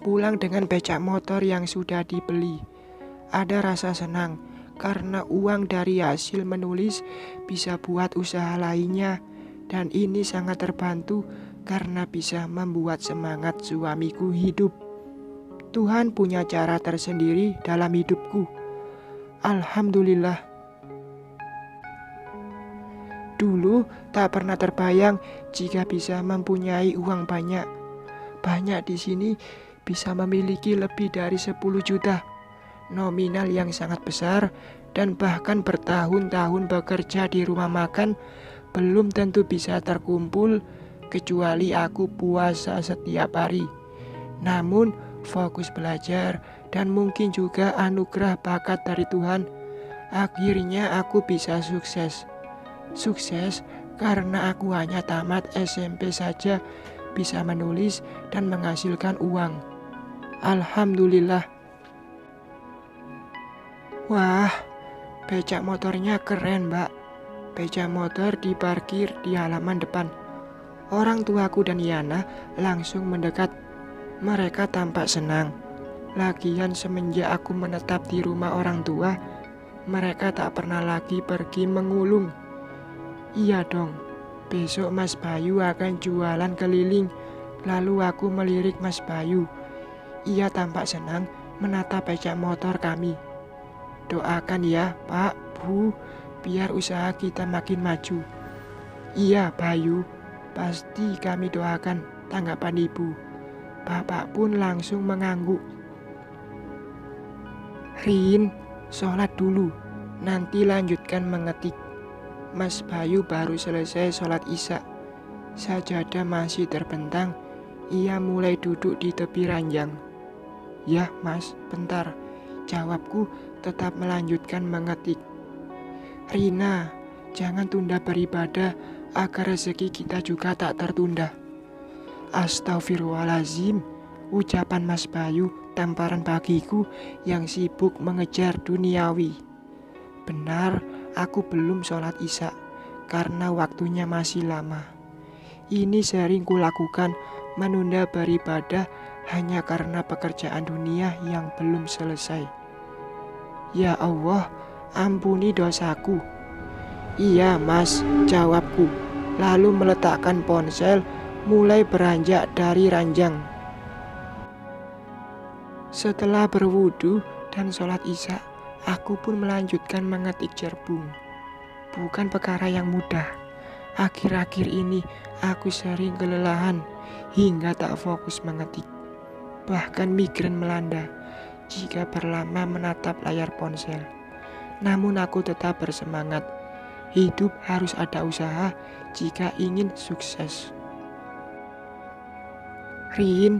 pulang dengan becak motor yang sudah dibeli. Ada rasa senang karena uang dari hasil menulis bisa buat usaha lainnya. Dan ini sangat terbantu karena bisa membuat semangat suamiku hidup. Tuhan punya cara tersendiri dalam hidupku. Alhamdulillah. Dulu tak pernah terbayang jika bisa mempunyai uang banyak. Banyak di sini bisa memiliki lebih dari 10 juta. Nominal yang sangat besar dan bahkan bertahun-tahun bekerja di rumah makan belum tentu bisa terkumpul kecuali aku puasa setiap hari. Namun fokus belajar dan mungkin juga anugerah bakat dari Tuhan, akhirnya aku bisa sukses. Sukses karena aku hanya tamat SMP saja bisa menulis dan menghasilkan uang. Alhamdulillah. Wah, becak motornya keren, Mbak. Becak motor diparkir di halaman depan. Orang tuaku dan Yana langsung mendekat. Mereka tampak senang. Lagian semenjak aku menetap di rumah orang tua, mereka tak pernah lagi pergi mengulung. Iya dong, besok Mas Bayu akan jualan keliling. Lalu aku melirik Mas Bayu. Ia tampak senang menatap becak motor kami. Doakan ya Pak, Bu, biar usaha kita makin maju. Iya Bayu, pasti kami doakan, tanggapan ibu. Bapak pun langsung mengangguk. Rin, sholat dulu, nanti lanjutkan mengetik. Mas Bayu baru selesai sholat isya. Sajadah masih terbentang. Ia mulai duduk di tepi ranjang. Ya mas, bentar. Jawabku tetap melanjutkan mengetik. Rina, jangan tunda beribadah agar rezeki kita juga tak tertunda. Astagfirullahaladzim, ucapan Mas Bayu tamparan bagiku yang sibuk mengejar duniawi. Benar, aku belum sholat isya karena waktunya masih lama. Ini sering kulakukan, menunda beribadah hanya karena pekerjaan dunia yang belum selesai. Ya Allah, ampuni dosaku. Iya mas, jawabku, lalu meletakkan ponsel mulai beranjak dari ranjang. Setelah berwudu dan sholat isya, aku pun melanjutkan mengetik cerbung. Bukan perkara yang mudah. Akhir-akhir ini aku sering kelelahan hingga tak fokus mengetik. Bahkan migrain melanda jika berlama menatap layar ponsel. Namun aku tetap bersemangat. Hidup harus ada usaha jika ingin sukses. Rin,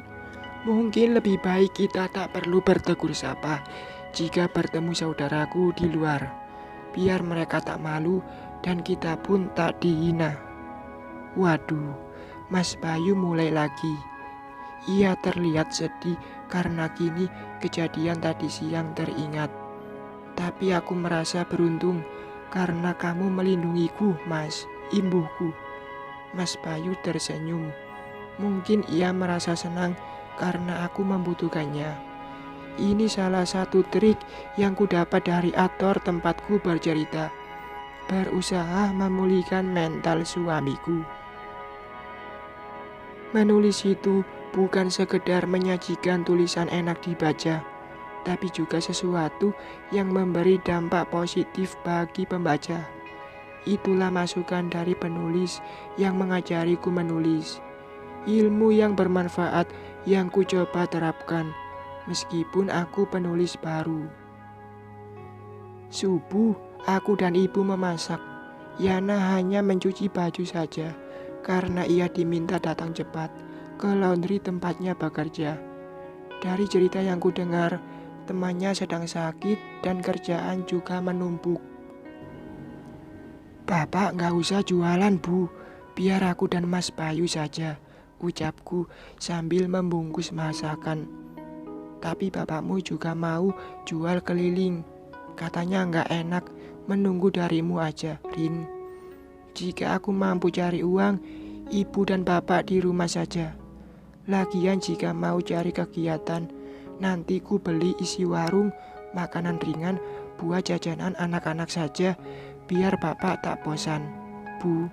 mungkin lebih baik kita tak perlu bertegur sapa jika bertemu saudaraku di luar. Biar mereka tak malu dan kita pun tak dihina. Waduh, Mas Bayu mulai lagi. Ia terlihat sedih karena kini kejadian tadi siang teringat. Tapi aku merasa beruntung karena kamu melindungiku, Mas, imbuhku. Mas Bayu tersenyum. Mungkin ia merasa senang karena aku membutuhkannya. Ini salah satu trik yang kudapat dari aktor tempatku bercerita. Berusaha memulihkan mental suamiku. Menulis itu bukan sekedar menyajikan tulisan enak dibaca, tapi juga sesuatu yang memberi dampak positif bagi pembaca. Itulah masukan dari penulis yang mengajariku menulis. Ilmu yang bermanfaat yang ku coba terapkan, meskipun aku penulis baru. Subuh, aku dan ibu memasak. Yana hanya mencuci baju saja, karena ia diminta datang cepat ke laundry tempatnya bekerja. Dari cerita yang ku dengar, temannya sedang sakit dan kerjaan juga menumpuk. Bapak gak usah jualan bu, biar aku dan Mas Bayu saja, ucapku sambil membungkus masakan. Tapi bapakmu juga mau jual keliling. Katanya gak enak menunggu darimu aja, Rin. Jika aku mampu cari uang, ibu dan bapak di rumah saja. Lagian jika mau cari kegiatan, nanti ku beli isi warung, makanan ringan buat jajanan anak-anak saja, biar bapak tak bosan. Bu,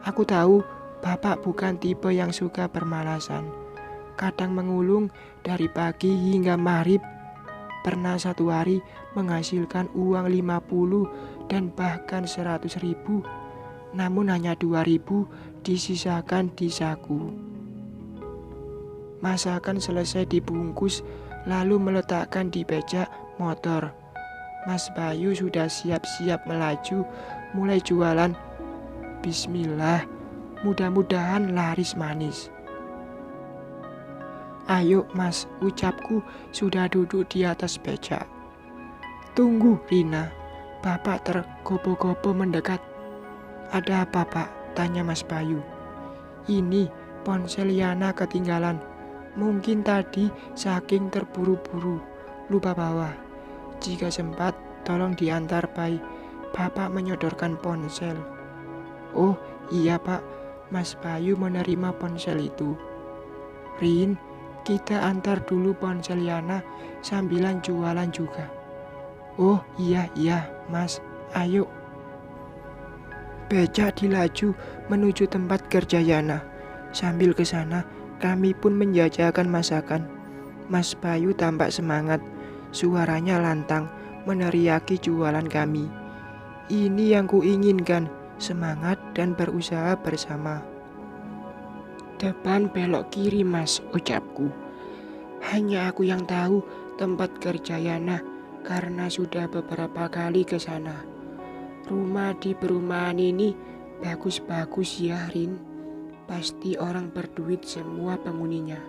aku tahu bapak bukan tipe yang suka bermalasan. Kadang mengulung dari pagi hingga maghrib. Pernah satu hari menghasilkan uang 50 dan bahkan 100.000. Namun hanya 2.000 disisakan di saku. Masakan selesai dibungkus lalu meletakkan di becak motor. Mas Bayu sudah siap-siap melaju, mulai jualan. Bismillah, mudah-mudahan laris manis. Ayo mas, ucapku sudah duduk di atas becak. Tunggu Rina, bapak tergopo-gopo mendekat. Ada apa pak? Tanya Mas Bayu. Ini ponsel Yana ketinggalan. Mungkin tadi saking terburu-buru lupa bawa. Jika sempat tolong diantar Pai. Bapak menyodorkan ponsel. Oh iya pak, Mas Bayu menerima ponsel itu. Rin, kita antar dulu ponsel Yana sambilan jualan juga. Oh iya mas, ayo. Becak dilaju menuju tempat kerja Yana. Sambil ke sana, kami pun menjajakan masakan. Mas Bayu tampak semangat, suaranya lantang, meneriaki jualan kami. Ini yang kuinginkan, semangat dan berusaha bersama. Depan belok kiri mas, ucapku. Hanya aku yang tahu tempat kerja Yana, karena sudah beberapa kali ke sana. Rumah di perumahan ini bagus-bagus ya Rin. Pasti orang berduit semua penghuninya.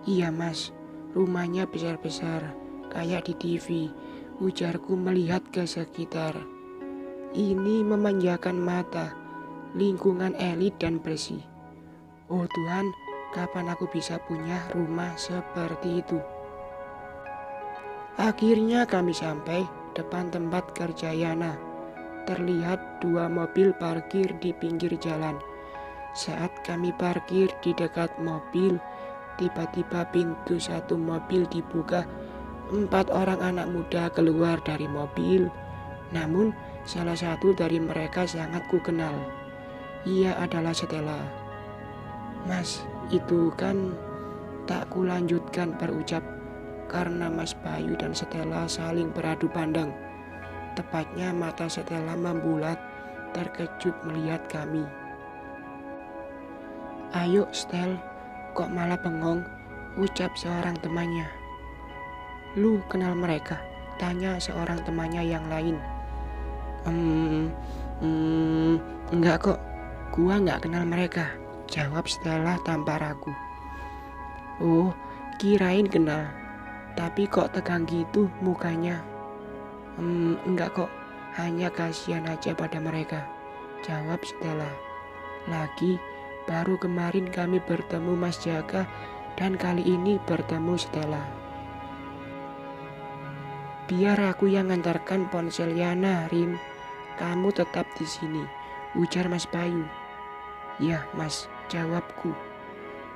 Iya mas, rumahnya besar-besar, kayak di TV. Ujarku melihat ke sekitar. Ini memanjakan mata, lingkungan elit dan bersih. Oh Tuhan, kapan aku bisa punya rumah seperti itu? Akhirnya kami sampai depan tempat kerja Yana. Terlihat 2 mobil parkir di pinggir jalan. Saat kami parkir di dekat mobil, tiba-tiba pintu satu mobil dibuka. 4 orang anak muda keluar dari mobil. Namun salah satu dari mereka sangat ku kenal. Ia adalah Stella. Mas, itu kan tak kulanjutkan berucap karena Mas Bayu dan Stella saling beradu pandang. Tepatnya mata Stella membulat, terkejut melihat kami. Ayo Stel, kok malah bengong, ucap seorang temannya. Lu kenal mereka? Tanya seorang temannya yang lain. Enggak kok, gua enggak kenal mereka, jawab Stella tanpa ragu. Oh, kirain kenal, tapi kok tegang gitu mukanya. Enggak kok, hanya kasihan aja pada mereka, jawab Stella. Lagi, baru kemarin kami bertemu Mas Jaka dan kali ini bertemu Stella. Biar aku yang ngantarkan ponsel Yana, Rin. Kamu tetap di sini, ujar Mas Bayu. Ya mas, jawabku.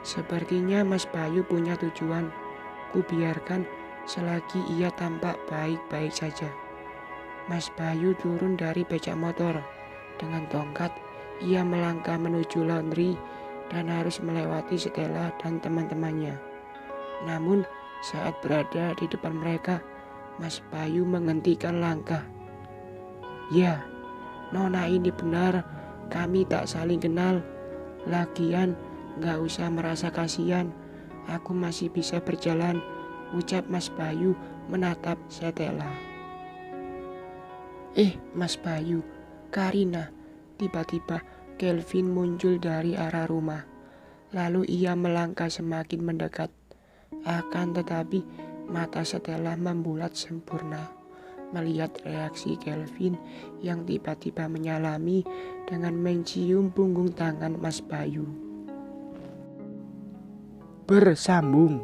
Sepertinya Mas Bayu punya tujuan. Ku biarkan selagi ia tampak baik-baik saja. Mas Bayu turun dari becak motor. Dengan tongkat, ia melangkah menuju laundry dan harus melewati Stella dan teman-temannya. Namun, saat berada di depan mereka, Mas Bayu menghentikan langkah. Ya, nona ini benar, kami tak saling kenal. Lagian, gak usah merasa kasihan, aku masih bisa berjalan, ucap Mas Bayu menatap Stella. Mas Bayu, Karina. Tiba-tiba Kelvin muncul dari arah rumah. Lalu ia melangkah semakin mendekat. Akan tetapi mata Stella membulat sempurna melihat reaksi Kelvin yang tiba-tiba menyalami dengan mencium punggung tangan Mas Bayu. Bersambung.